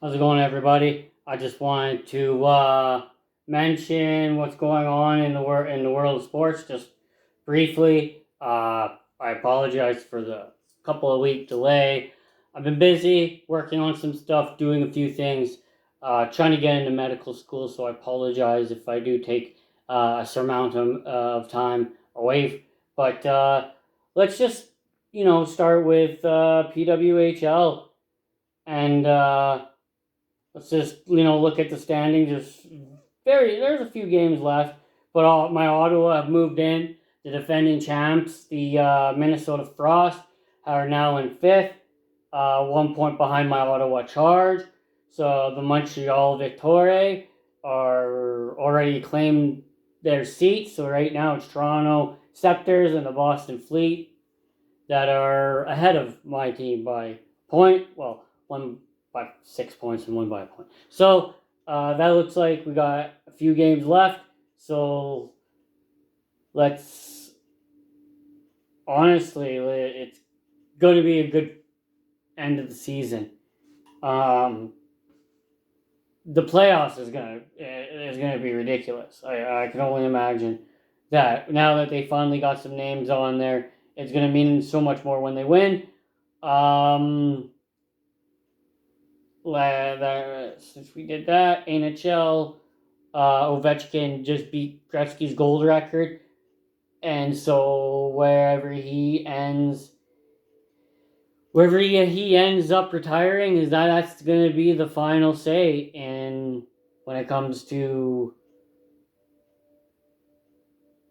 How's it going, everybody? I just wanted to mention what's going on in the world of sports, just briefly. I apologize for the couple of week delay. I've been busy working on some stuff, doing a few things, trying to get into medical school. So I apologize if I do take a surmount of time away. But let's just start with PWHL and. Let's just look at the standings. There's a few games left, but my Ottawa have moved in. The defending champs, the Minnesota Frost, are now in fifth, 1 point behind my Ottawa Charge. So the Montreal Victoria are already claimed their seats. So right now it's Toronto Scepters and the Boston Fleet that are ahead of my team by point. Well, one by 6 points and one by a point. So that looks like we got a few games left. So let's honestly, it's going to be a good end of the season. The playoffs is gonna be ridiculous. I can only imagine that now that they finally got some names on there, it's gonna mean so much more when they win. Since we did that, NHL, Ovechkin just beat Gretzky's gold record, and so wherever he ends up retiring, that's going to be the final say. And when it comes to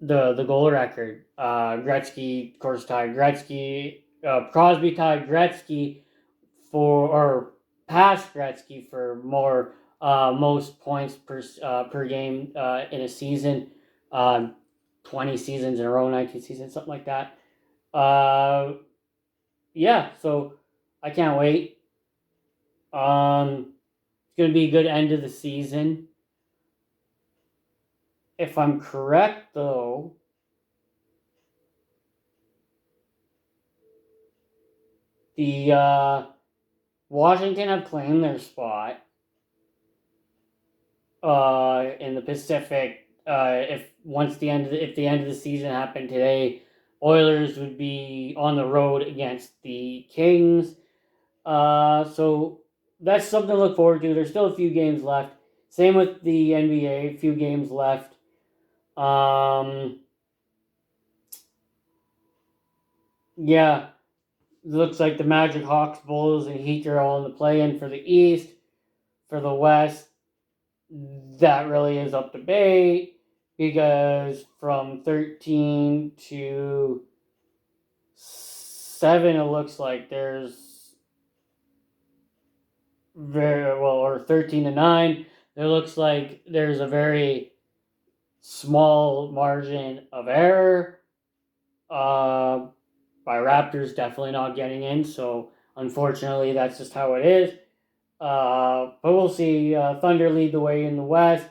the goal record, Gretzky, of course, tied Gretzky. Crosby tied Gretzky or past Gretzky for most points per game in a season. 20 seasons in a row, 19 seasons, something like that. Yeah, so I can't wait. It's going to be a good end of the season. If I'm correct, though, the Washington have claimed their spot in the Pacific. If the end of the season happened today, Oilers would be on the road against the Kings. So that's something to look forward to. There's still a few games left. Same with the NBA, a few games left. Yeah, looks like the Magic, Hawks, Bulls, and Heat are all in the play-in for the East. For the West, that really is up to debate because from 13 to 7, it looks like there's or 13 to 9, it looks like there's a very small margin of error. By Raptors definitely not getting in, so unfortunately that's just how it is. But we'll see. Thunder lead the way in the West.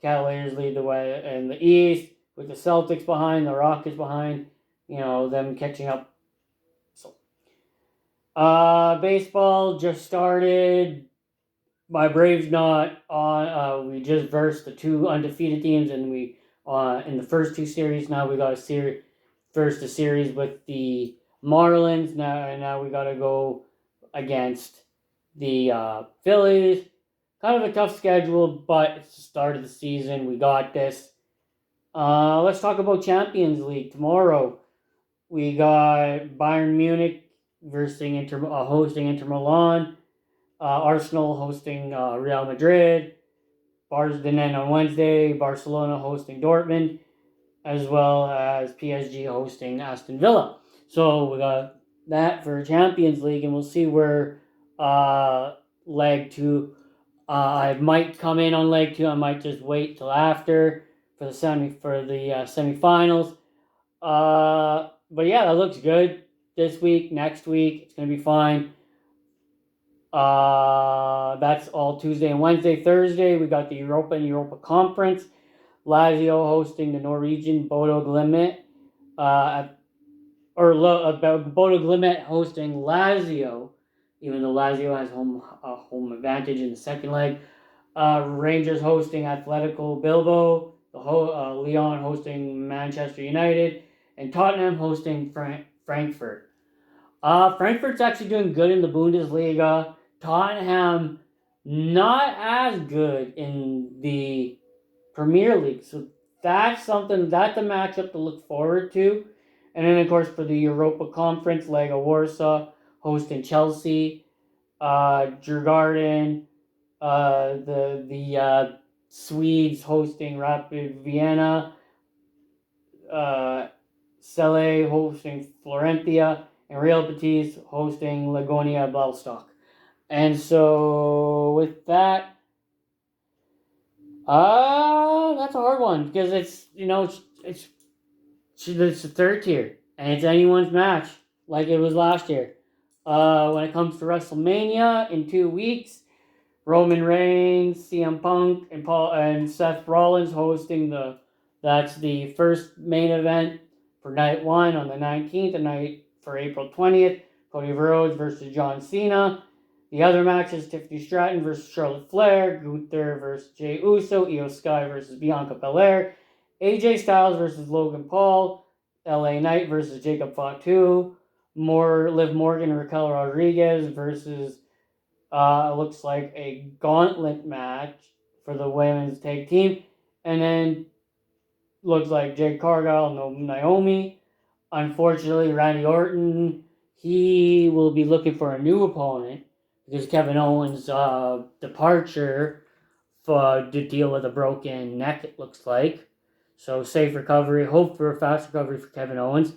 Cavaliers lead the way in the East, with the Celtics behind, the Rockets behind. Them catching up. So, baseball just started. My Braves not on. We just versed the two undefeated teams, and we in the first two series. Now we got a series with the Marlins. Now we got to go against the Phillies. Kind of a tough schedule, but it's the start of the season. We got this. Let's talk about Champions League tomorrow. We got Bayern Munich hosting Inter Milan. Arsenal hosting Real Madrid. Then on Wednesday, Barcelona hosting Dortmund, as well as PSG hosting Aston Villa. So we got that for Champions League, and we'll see where leg 2. I might come in on leg 2. I might just wait till after for the semifinals. But yeah, that looks good this week. Next week, it's gonna be fine. That's all Tuesday and Wednesday. Thursday, we got the Europa and Europa Conference. Lazio hosting the Norwegian Bodo Glimt. Bodo Glimt hosting Lazio even though Lazio has home advantage in the second leg. Rangers hosting Atletico Bilbao, Lyon hosting Manchester United, and Tottenham hosting Frankfurt. Frankfurt's actually doing good in the Bundesliga. Tottenham not as good in the Premier League. So that's a matchup to look forward to. And then, of course, for the Europa Conference, Lega Warsaw hosting Chelsea, Djurgården, the Swedes hosting Rapid Vienna, Celle hosting Florentia, and Real Betis hosting Lagonia Belstock. And so with that, that's a hard one because it's the third tier and it's anyone's match like it was last year. When it comes to WrestleMania in 2 weeks, Roman Reigns, CM Punk, and Seth Rollins hosting that's the first main event for night 1 on the 19th, and night for April 20th. Cody Rhodes versus John Cena. The other matches: Tiffany Stratton versus Charlotte Flair, Gunther versus Jey Uso, Io Sky versus Bianca Belair, AJ Styles versus Logan Paul, LA Knight versus Jacob Fatu, Liv Morgan and Raquel Rodriguez versus looks like a gauntlet match for the women's tag team, and then looks like Jade Cargill and Naomi. Unfortunately, Randy Orton, he will be looking for a new opponent because Kevin Owens' departure to deal with a broken neck, it looks like. So safe recovery. Hope for a fast recovery for Kevin Owens.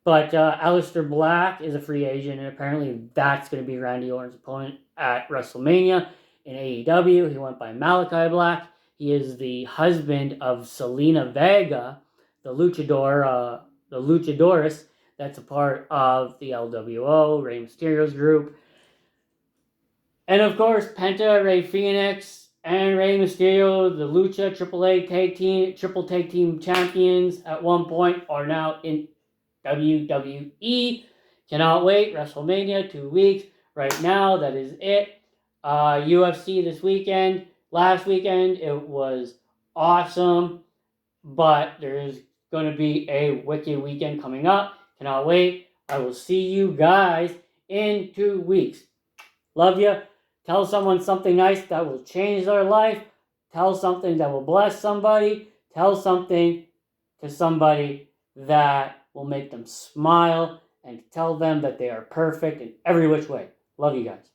But Aleister Black is a free agent, and apparently that's going to be Randy Orton's opponent at WrestleMania in AEW. He went by Malachi Black. He is the husband of Selena Vega, the luchadoress that's a part of the LWO, Rey Mysterio's group. And of course, Penta, Rey Fenix, and Rey Mysterio, the Lucha Triple Tag Team Champions at one point, are now in WWE. Cannot wait. WrestleMania, 2 weeks. Right now, that is it. UFC this weekend. Last weekend, it was awesome. But there is going to be a wicked weekend coming up. Cannot wait. I will see you guys in 2 weeks. Love you. Tell someone something nice that will change their life. Tell something that will bless somebody. Tell something to somebody that will make them smile, and tell them that they are perfect in every which way. Love you guys.